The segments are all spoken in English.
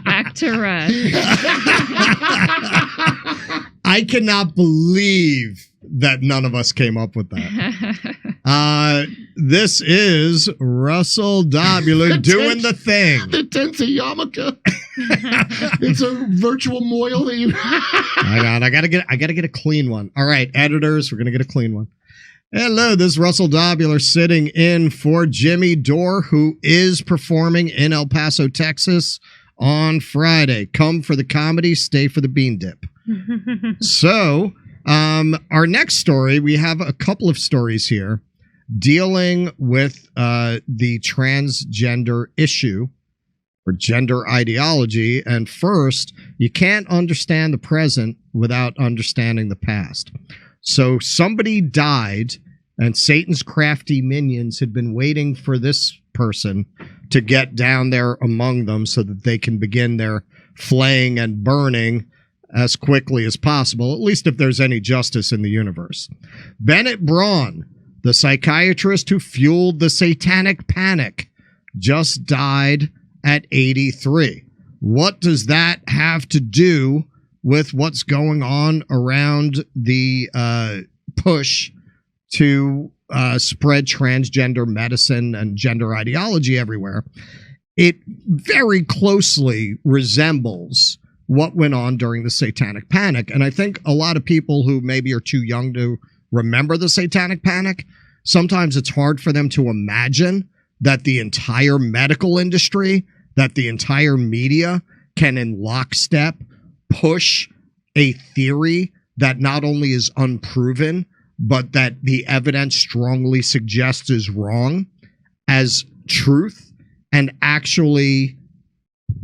Back to rest. I cannot believe that none of us came up with that. This is Russell Dobular doing the thing. The tent's a yarmulke. It's a virtual moil that you. Hang on, I gotta get a clean one. All right, editors, we're gonna get a clean one. Hello, this is Russell Dobular sitting in for Jimmy Dore, who is performing in El Paso, Texas on Friday. Come for the comedy, stay for the bean dip. So, our next story, we have a couple of stories here dealing with the transgender issue or gender ideology. And first, you can't understand the present without understanding the past. So somebody died, and Satan's crafty minions had been waiting for this person to get down there among them so that they can begin their flaying and burning as quickly as possible, at least if there's any justice in the universe. Bennett Braun, the psychiatrist who fueled the satanic panic, just died at 83. What does that have to do with what's going on around the push to spread transgender medicine and gender ideology everywhere? It very closely resembles what went on during the satanic panic. And I think a lot of people who maybe are too young to remember the satanic panic, sometimes it's hard for them to imagine that the entire medical industry, that the entire media can in lockstep push a theory that not only is unproven, but that the evidence strongly suggests is wrong as truth, and actually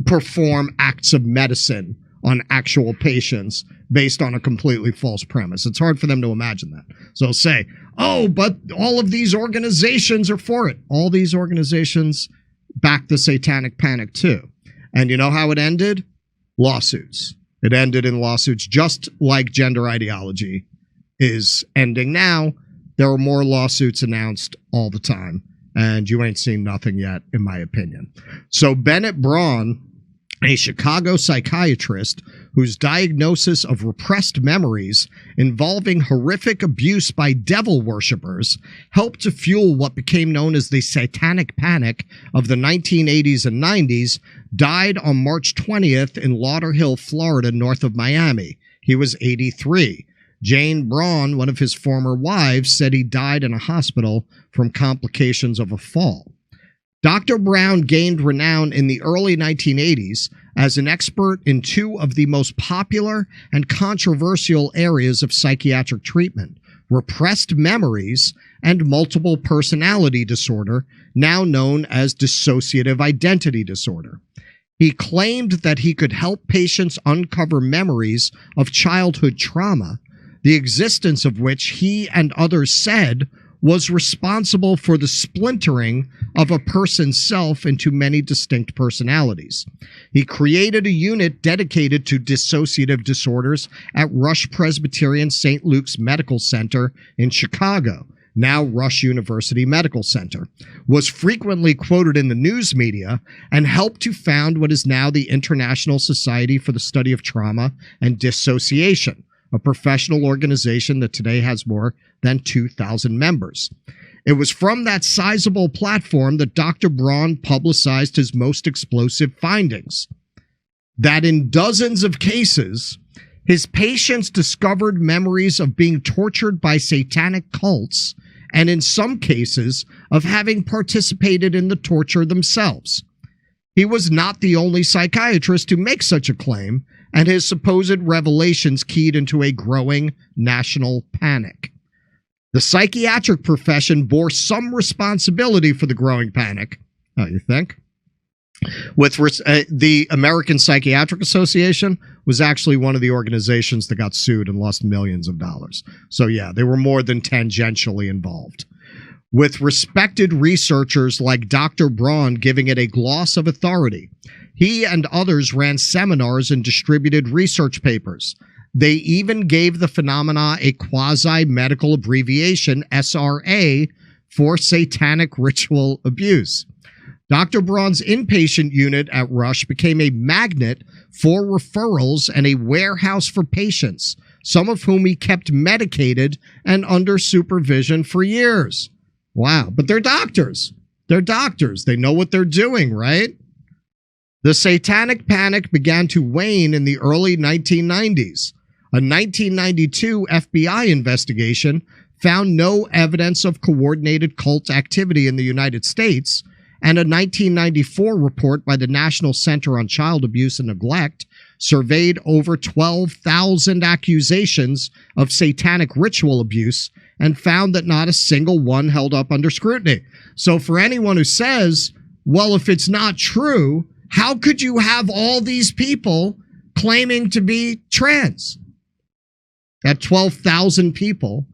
perform acts of medicine on actual patients based on a completely false premise. It's hard for them to imagine that. So they'll say, oh, but all of these organizations are for it. All these organizations back the satanic panic too. And you know how it ended? Lawsuits. It ended in lawsuits, just like gender ideology is ending now. There are more lawsuits announced all the time, and you ain't seen nothing yet, in my opinion. So Bennett Braun, a Chicago psychiatrist whose diagnosis of repressed memories involving horrific abuse by devil worshippers helped to fuel what became known as the satanic panic of the 1980s and 90s, died on March 20th in Lauderhill, Florida, north of Miami. He was 83. Jane Braun, one of his former wives, said he died in a hospital from complications of a fall. Dr. Brown gained renown in the early 1980s as an expert in two of the most popular and controversial areas of psychiatric treatment: repressed memories and multiple personality disorder, now known as dissociative identity disorder. He claimed that he could help patients uncover memories of childhood trauma, the existence of which he and others said was responsible for the splintering of a person's self into many distinct personalities. He created a unit dedicated to dissociative disorders at Rush Presbyterian St. Luke's Medical Center in Chicago, now Rush University Medical Center, was frequently quoted in the news media, and helped to found what is now the International Society for the Study of Trauma and Dissociation, a professional organization that today has more than 2,000 members. It was from that sizable platform that Dr. Braun publicized his most explosive findings: that in dozens of cases, his patients discovered memories of being tortured by satanic cults, and in some cases, of having participated in the torture themselves. He was not the only psychiatrist to make such a claim, and his supposed revelations keyed into a growing national panic. The psychiatric profession bore some responsibility for the growing panic. Oh, you think? The American Psychiatric Association was actually one of the organizations that got sued and lost millions of dollars. So yeah, they were more than tangentially involved, with respected researchers like Dr. Braun giving it a gloss of authority. He and others ran seminars and distributed research papers. They even gave the phenomena a quasi-medical abbreviation, SRA, for satanic ritual abuse. Dr. Braun's inpatient unit at Rush became a magnet for referrals and a warehouse for patients, some of whom he kept medicated and under supervision for years. Wow, but they're doctors. They're doctors. They know what they're doing, right? The satanic panic began to wane in the early 1990s. A 1992 FBI investigation found no evidence of coordinated cult activity in the United States, and a 1994 report by the National Center on Child Abuse and Neglect surveyed over 12,000 accusations of satanic ritual abuse and found that not a single one held up under scrutiny. So for anyone who says, well, if it's not true, how could you have all these people claiming to be trans? That 12,000 people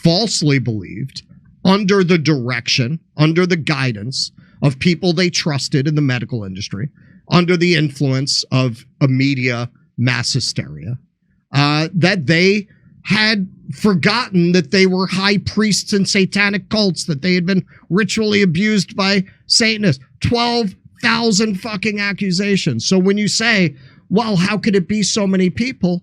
falsely believed, under the direction, under the guidance of people they trusted in the medical industry, under the influence of a media mass hysteria, that they had forgotten that they were high priests in satanic cults, that they had been ritually abused by Satanists. 12,000 fucking accusations. So when you say, well, how could it be so many people?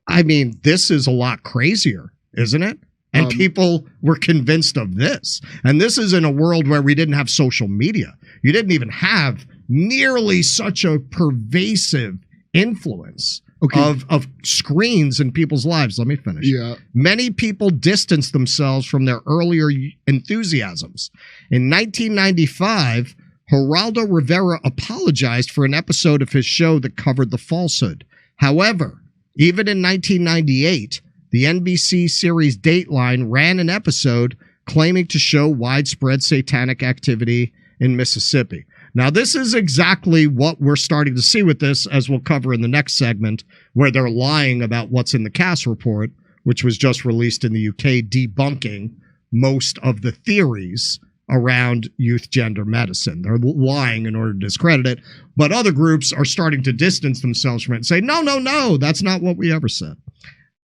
I mean, this is a lot crazier, isn't it? And people were convinced of this. And this is in a world where we didn't have social media. You didn't even have nearly such a pervasive influence of screens in people's lives. Let me finish. Yeah. Many people distanced themselves from their earlier enthusiasms. In 1995, Geraldo Rivera apologized for an episode of his show that covered the falsehood. However, even in 1998, the NBC series Dateline ran an episode claiming to show widespread satanic activity in Mississippi. Now, this is exactly what we're starting to see with this, as we'll cover in the next segment, where they're lying about what's in the Cass report, which was just released in the UK, debunking most of the theories around youth gender medicine. They're lying in order to discredit it, but other groups are starting to distance themselves from it and say, no, that's not what we ever said.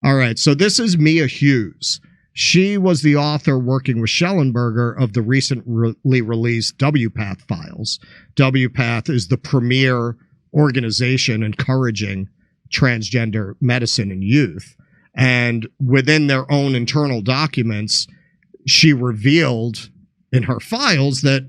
All right, so this is Mia Hughes. She was the author working with Schellenberger of the recently released WPATH files. WPATH is the premier organization encouraging transgender medicine in youth. And within their own internal documents, she revealed in her files that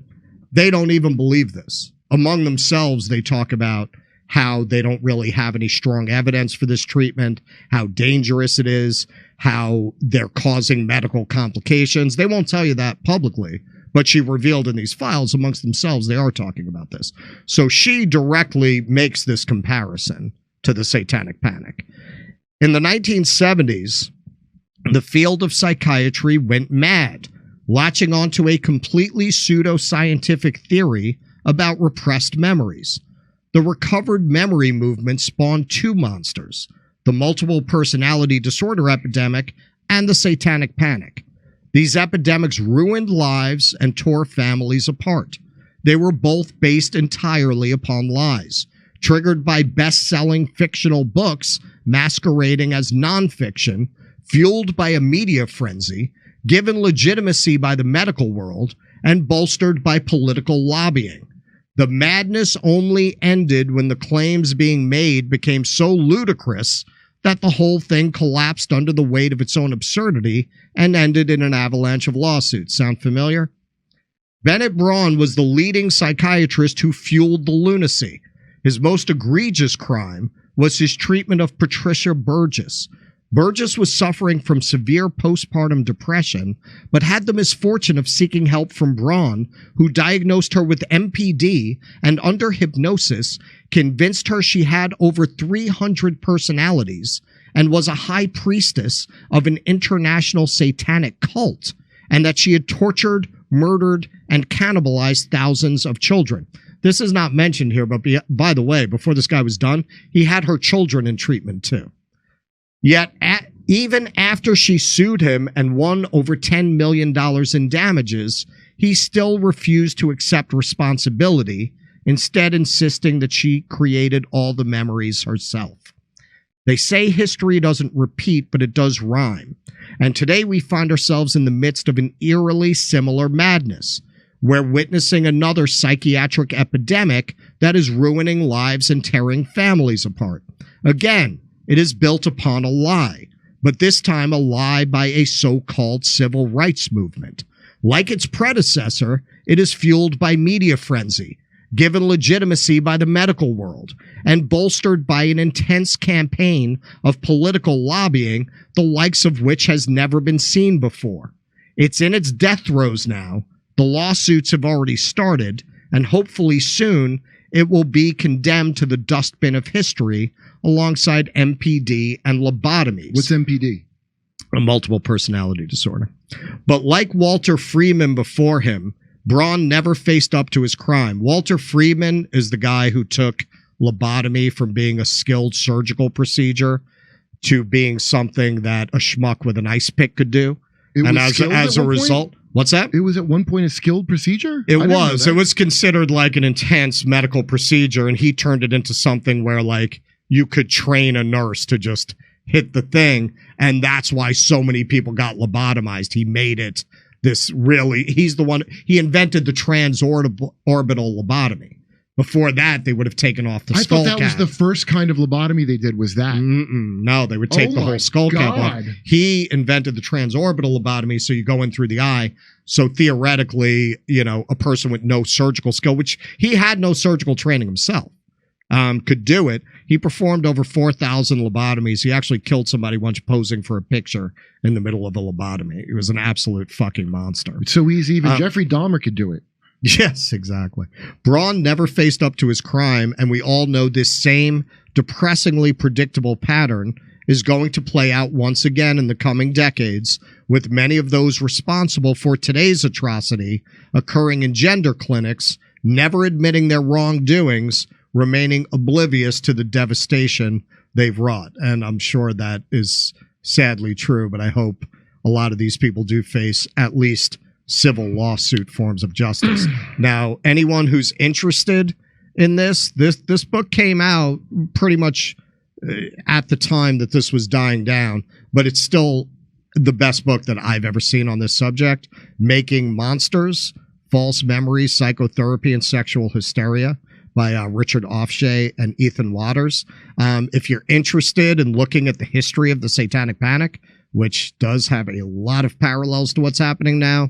they don't even believe this. Among themselves, they talk about how they don't really have any strong evidence for this treatment, how dangerous it is, how they're causing medical complications. They won't tell you that publicly, but she revealed in these files amongst themselves, they are talking about this. So she directly makes this comparison to the satanic panic. In the 1970s, the field of psychiatry went mad, latching onto a completely pseudoscientific theory about repressed memories. The recovered memory movement spawned two monsters, the multiple personality disorder epidemic and the satanic panic. These epidemics ruined lives and tore families apart. They were both based entirely upon lies, triggered by best-selling fictional books masquerading as nonfiction, fueled by a media frenzy, given legitimacy by the medical world, and bolstered by political lobbying. The madness only ended when the claims being made became so ludicrous that the whole thing collapsed under the weight of its own absurdity and ended in an avalanche of lawsuits. Sound familiar? Bennett Braun was the leading psychiatrist who fueled the lunacy. His most egregious crime was his treatment of Patricia Burgess. Burgess was suffering from severe postpartum depression, but had the misfortune of seeking help from Braun, who diagnosed her with MPD and under hypnosis convinced her she had over 300 personalities and was a high priestess of an international satanic cult, and that she had tortured, murdered, and cannibalized thousands of children. This is not mentioned here, but by the way, before this guy was done, he had her children in treatment too. Yet, even after she sued him and won over $10 million in damages, he still refused to accept responsibility, instead insisting that she created all the memories herself. They say history doesn't repeat, but it does rhyme. And today we find ourselves in the midst of an eerily similar madness. we're witnessing another psychiatric epidemic that is ruining lives and tearing families apart. Again, it is built upon a lie, but this time a lie by a so-called civil rights movement. Like its predecessor, it is fueled by media frenzy, given legitimacy by the medical world, and bolstered by an intense campaign of political lobbying, the likes of which has never been seen before. It's in its death throes now. The lawsuits have already started, and hopefully soon it will be condemned to the dustbin of history alongside MPD and lobotomies. What's MPD? A multiple personality disorder. But like Walter Freeman before him, Braun never faced up to his crime. Walter Freeman is the guy who took lobotomy from being a skilled surgical procedure to being something that a schmuck with an ice pick could do. And as a result, what's that? It was at one point a skilled procedure? It was. It was considered like an intense medical procedure, and he turned it into something where like you could train a nurse to just hit the thing, and that's why so many people got lobotomized. He made it this really, he's the one, he invented the transorbital lobotomy. Before that, they would have taken off the skull cap. I thought that was the first kind of lobotomy they did, was that? No, they would take the whole skull cap off. He invented the transorbital lobotomy, so you go in through the eye. So theoretically, you know, a person with no surgical skill, which he had no surgical training himself, could do it. He performed over 4,000 lobotomies. He actually killed somebody once posing for a picture in the middle of a lobotomy. He was an absolute fucking monster. It's so easy. Even Jeffrey Dahmer could do it. Yes, exactly. Braun never faced up to his crime, and we all know this same depressingly predictable pattern is going to play out once again in the coming decades, with many of those responsible for today's atrocity occurring in gender clinics, never admitting their wrongdoings, remaining oblivious to the devastation they've wrought. And I'm sure that is sadly true, but I hope a lot of these people do face at least civil lawsuit forms of justice. Now, anyone who's interested in this book came out pretty much at the time that this was dying down, but it's still the best book that I've ever seen on this subject. Making Monsters, False Memories, Psychotherapy, and Sexual Hysteria by Richard Offshay and Ethan Waters. If you're interested in looking at the history of the Satanic Panic, which does have a lot of parallels to what's happening now,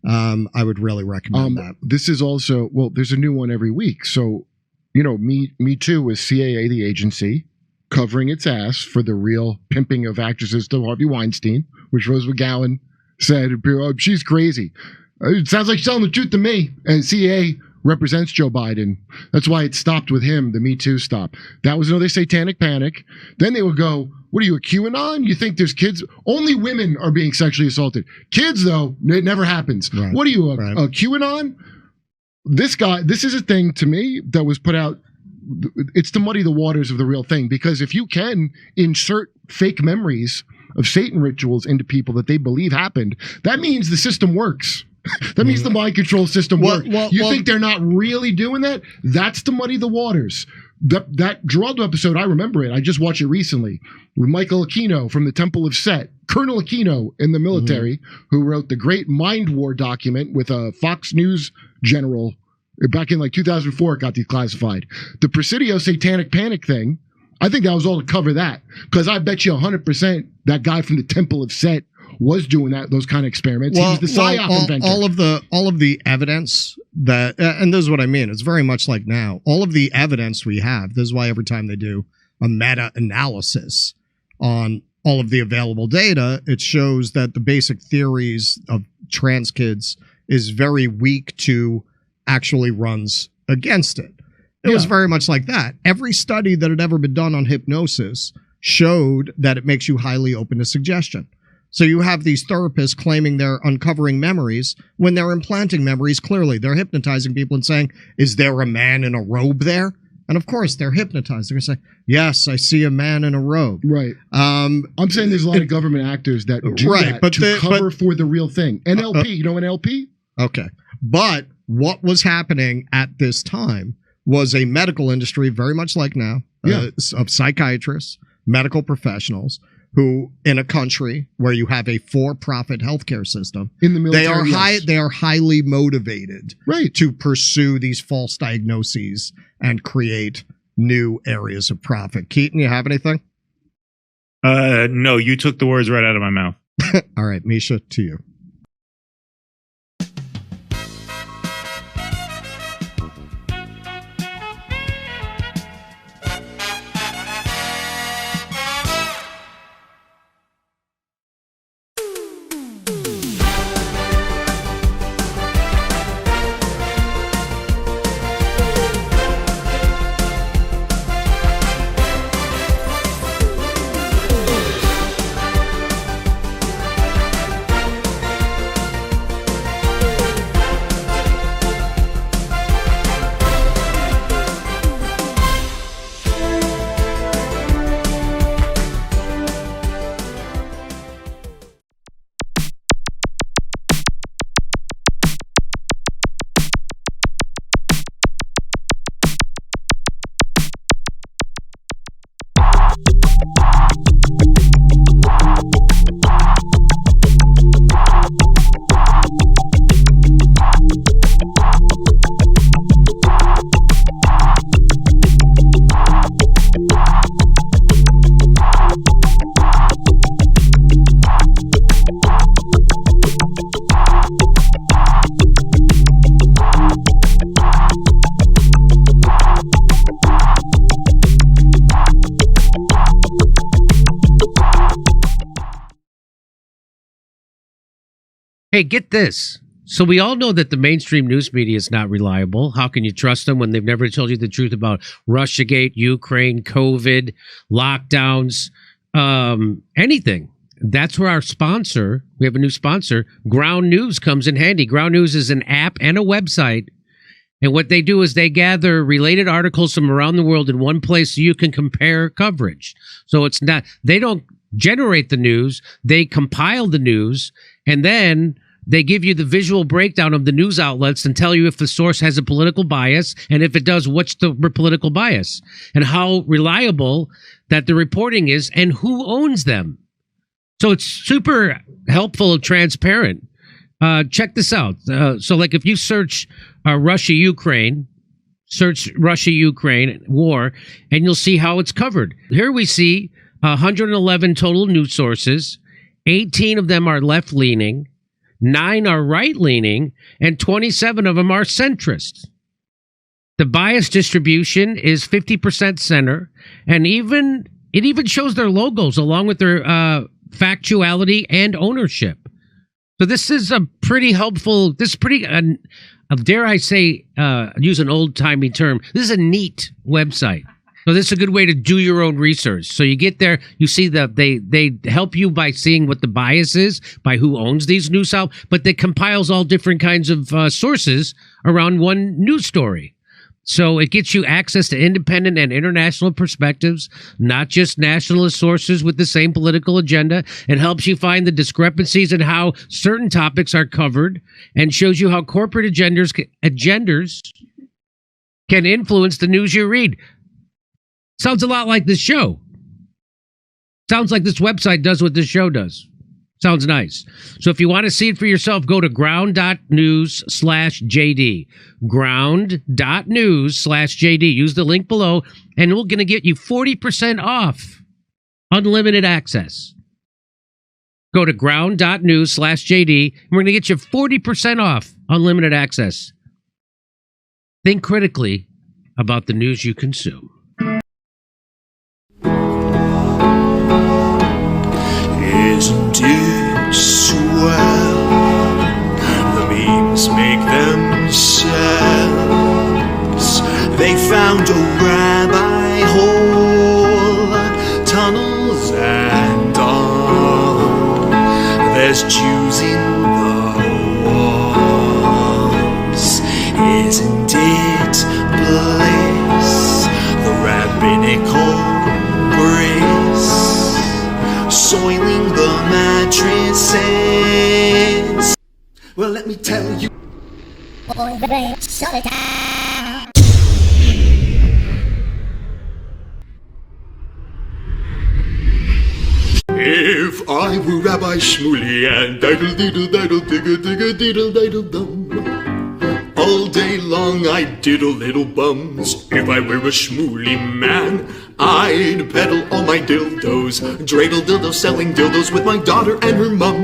I would really recommend that. This is also, well, there's a new one every week. So, you know, Me Too was CAA, the agency, covering its ass for the real pimping of actresses to Harvey Weinstein, which Rose McGowan said, oh, she's crazy. It sounds like she's telling the truth to me. And CAA represents Joe Biden. That's why it stopped with him, the Me Too stop. That was another satanic panic. Then they would go, what are you, a QAnon? You think there's kids? Only women are being sexually assaulted. Kids, though, it never happens. Right. What are you, a QAnon? This guy, this is a thing to me that was put out. It's to muddy the waters of the real thing, because if you can insert fake memories of Satan rituals into people that they believe happened, that means the system works. That means the mind control system works. You think they're not really doing that? That's to muddy the waters. That Geraldo episode, I remember it. I just watched it recently with Michael Aquino from the Temple of Set, Colonel Aquino in the military, who wrote the great Mind War document with a Fox News general back in like 2004. It got declassified. The Presidio Satanic Panic thing, I think that was all to cover that, because I bet you 100% that guy from the Temple of Set was doing those kind of experiments. He was the PSYOP inventor. All of the evidence that, and this is what I mean, it's very much like now. All of the evidence we have, this is why every time they do a meta-analysis on all of the available data, it shows that the basic theories of trans kids is very weak to actually runs against it. It was very much like that. Every study that had ever been done on hypnosis showed that it makes you highly open to suggestion. So you have these therapists claiming they're uncovering memories when they're implanting memories. Clearly, they're hypnotizing people and saying, is there a man in a robe there? And of course, they're hypnotized. They're going to say, yes, I see a man in a robe. Right. I'm saying there's a lot of government actors that do that to cover for the real thing. NLP, you know NLP? Okay. But what was happening at this time was a medical industry, very much like now, of psychiatrists, medical professionals, who, in a country where you have a for-profit healthcare system, in the military, they are highly motivated right, to pursue these false diagnoses and create new areas of profit. Keaton, you have anything? No, you took the words right out of my mouth. All right, Misha, to you. Hey, get this. So we all know that the mainstream news media is not reliable. How can you trust them when they've never told you the truth about Russiagate, Ukraine, COVID, lockdowns, anything? That's where our sponsor, we have a new sponsor, Ground News, comes in handy. Ground News is an app and a website. And what they do is they gather related articles from around the world in one place so you can compare coverage. So it's not, they don't generate the news, they compile the news, and then they give you the visual breakdown of the news outlets and tell you if the source has a political bias, and if it does, what's the political bias, and how reliable that the reporting is, and who owns them. So it's super helpful and transparent. Check this out. So like if you search Russia-Ukraine, search Russia-Ukraine war, and you'll see how it's covered. Here we see 111 total news sources. 18 of them are left-leaning, 9 are right-leaning, and 27 of them are centrist. The bias distribution is 50% center, and it even shows their logos along with their factuality and ownership. So this is a pretty helpful, this is pretty, dare I say, use an old-timey term, this is a neat website. So this is a good way to do your own research. So you get there, you see that they help you by seeing what the bias is, by who owns these news outlets, but they compiles all different kinds of sources around one news story. So it gets you access to independent and international perspectives, not just nationalist sources with the same political agenda. It helps you find the discrepancies in how certain topics are covered and shows you how corporate agendas can influence the news you read. Sounds a lot like this show. Sounds like this website does what this show does. Sounds nice. So if you want to see it for yourself, go to ground.news/JD. Ground.news/JD. Use the link below, and we're going to get you 40% off unlimited access. Go to ground.news/JD, and we're going to get you 40% off unlimited access. Think critically about the news you consume. Isn't it swell? The memes make themselves. They found a rabbi hole, tunnels and all. There's Jews in the walls. Isn't it bliss? The rabbinical grace soiling the mattresses. Well, let me tell you. If I were Rabbi Shmuley and diddle diddle diddle digga digga diddle diddle dum, all day long I'd diddle little bums. If I were a Shmuley man, I'd peddle all my dildos, dreidel dildos, selling dildos with my daughter and her mum.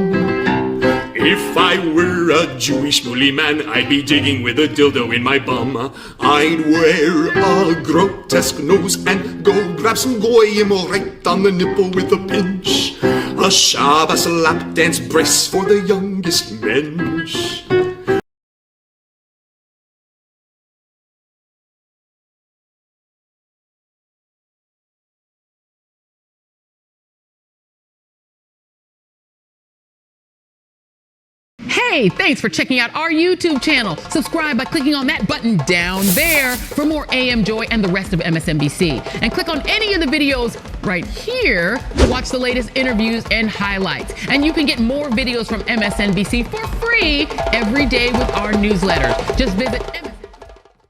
If I were a Jewish Shmuley man, I'd be digging with a dildo in my bum. I'd wear a grotesque nose and go grab some goyim right on the nipple with a pinch. A Shabbos lap dance brace for the youngest mensch. Hey, thanks for checking out our YouTube channel. Subscribe by clicking on that button down there for more AM Joy and the rest of MSNBC. And click on any of the videos right here to watch the latest interviews and highlights. And you can get more videos from MSNBC for free every day with our newsletter. Just visit